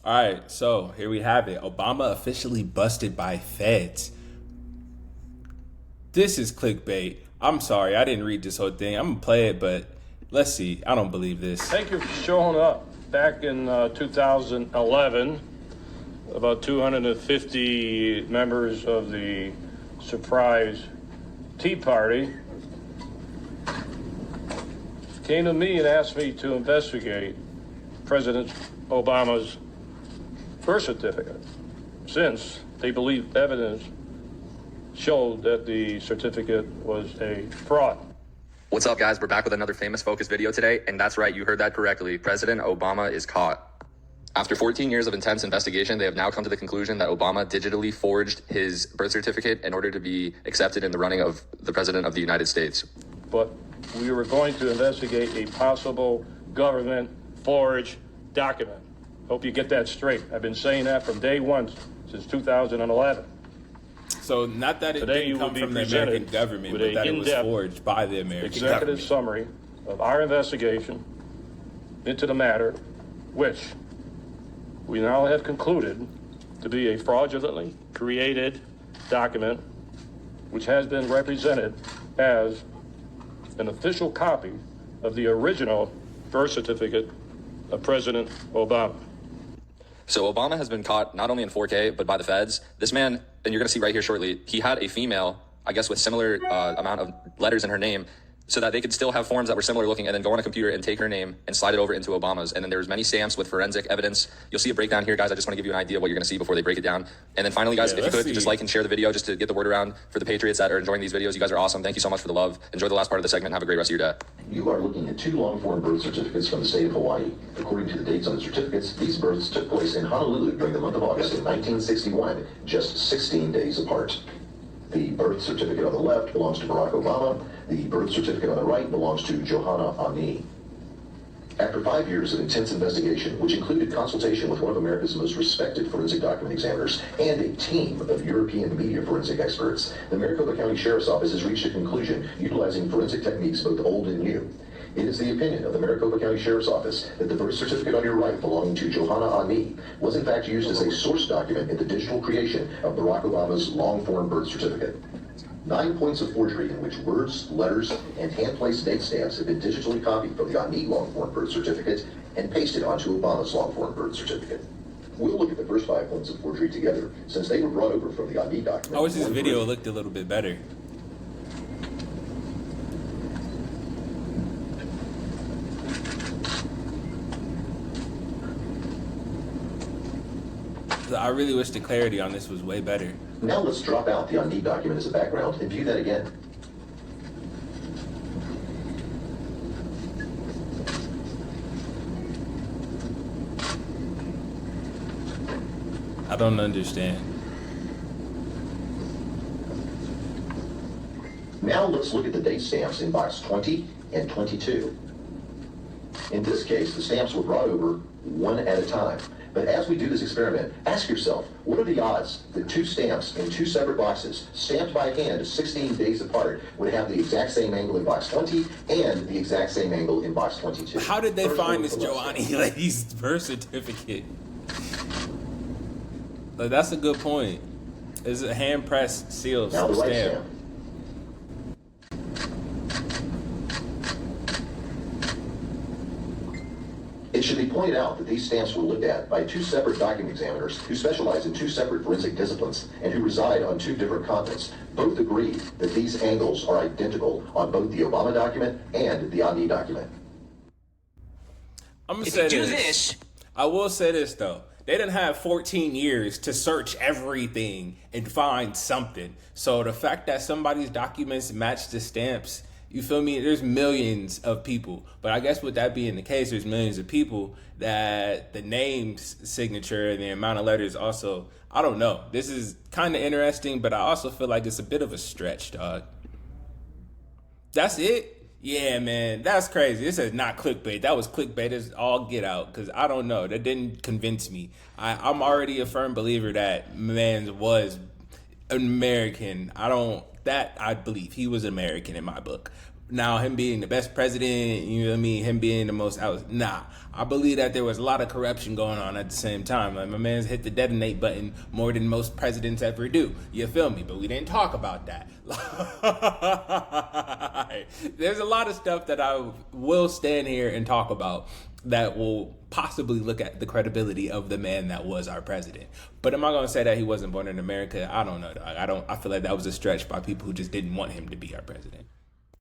All right, so here we have it. Obama officially busted by feds. This is clickbait. I'm sorry, I didn't read this whole thing. I'm gonna play it, but let's see. I don't believe this. Thank you for showing up. Back in 2011, about 250 members of the surprise Tea Party came to me and asked me to investigate President Obama's birth certificate, since they believe evidence showed that the certificate was a fraud. What's up, guys? We're back with another Famous Focus video today, and that's right, you heard that correctly. President Obama is caught. After 14 years of intense investigation, they have now come to the conclusion that Obama digitally forged his birth certificate in order to be accepted in the running of the President of the United States. But we were going to investigate a possible government forged document. Hope you get that straight. I've been saying that from day one since 2011. So not that it Today didn't come from the American government, but that it was forged by the American executive government. summary of our investigation into the matter, which we now have concluded to be a fraudulently created document, which has been represented as an official copy of the original birth certificate of President Obama. So Obama has been caught not only in 4K, but by the feds. This man, and you're going to see right here shortly, he had a female, I guess with similar amount of letters in her name, so that they could still have forms that were similar looking and then go on a computer and take her name and slide it over into Obama's. And then there was many stamps with forensic evidence. You'll see a breakdown here, guys. I just want to give you an idea of what you're going to see before they break it down. And then finally, guys, if you could, just like and share the video just to get the word around for the patriots that are enjoying these videos. You guys are awesome. Thank you so much for the love. Enjoy the last part of the segment. Have a great rest of your day. You are looking at two long-form birth certificates from the state of Hawaii. According to the dates on the certificates, these births took place in Honolulu during the month of August of 1961, just 16 days apart. The birth certificate on the left belongs to Barack Obama. The birth certificate on the right belongs to Johanna Ani. After 5 years of intense investigation, which included consultation with one of America's most respected forensic document examiners and a team of European media forensic experts, the Maricopa County Sheriff's Office has reached a conclusion utilizing forensic techniques both old and new. It is the opinion of the Maricopa County Sheriff's Office that the birth certificate on your right belonging to Johanna Ani was in fact used as a source document in the digital creation of Barack Obama's long-form birth certificate. 9 points of forgery in which words, letters, and hand-placed date stamps have been digitally copied from the Ani long-form birth certificate and pasted onto Obama's long-form birth certificate. We'll look at the first 5 points of forgery together, since they were brought over from the Ani document. I wish this video looked a little bit better. I really wish the clarity on this was way better. Now let's drop out the Ani document as a background and view that again. I don't understand. Now let's look at the date stamps in box 20 and 22. In this case, the stamps were brought over one at a time. But as we do this experiment, ask yourself, what are the odds that two stamps in two separate boxes, stamped by hand 16 days apart, would have the exact same angle in box 20 and the exact same angle in box 22? How did they find this Johanna lady's birth certificate? Like, that's a good point. It's a hand-pressed seal Now the right stamp. stamp. It should be pointed out that these stamps were looked at by two separate document examiners who specialize in two separate forensic disciplines and who reside on two different continents. Both agree that these angles are identical on both the Obama document and the Ani document. I'm gonna say this. I will say this though. They didn't have 14 years to search everything and find something. So the fact that somebody's documents match the stamps, you feel me? There's millions of people. But I guess with that being the case, there's millions of people that the name signature and the amount of letters also, I don't know. This is kind of interesting, but I also feel like it's a bit of a stretch, dog. That's it? Yeah, man, that's crazy. This is not clickbait. That was clickbait. It's all get out, because I don't know. That didn't convince me. I'm already a firm believer that man was American. I believe he was American in my book. Now, him being the best president, you know what I mean, him being the most I believe that there was a lot of corruption going on at the same time. Like, my man's hit the detonate button more than most presidents ever do. You feel me? But we didn't talk about that. There's a lot of stuff that I will stand here and talk about that will possibly look at the credibility of the man that was our president. But am I going to say that he wasn't born in America? I don't know. I feel like that was a stretch by people who just didn't want him to be our president.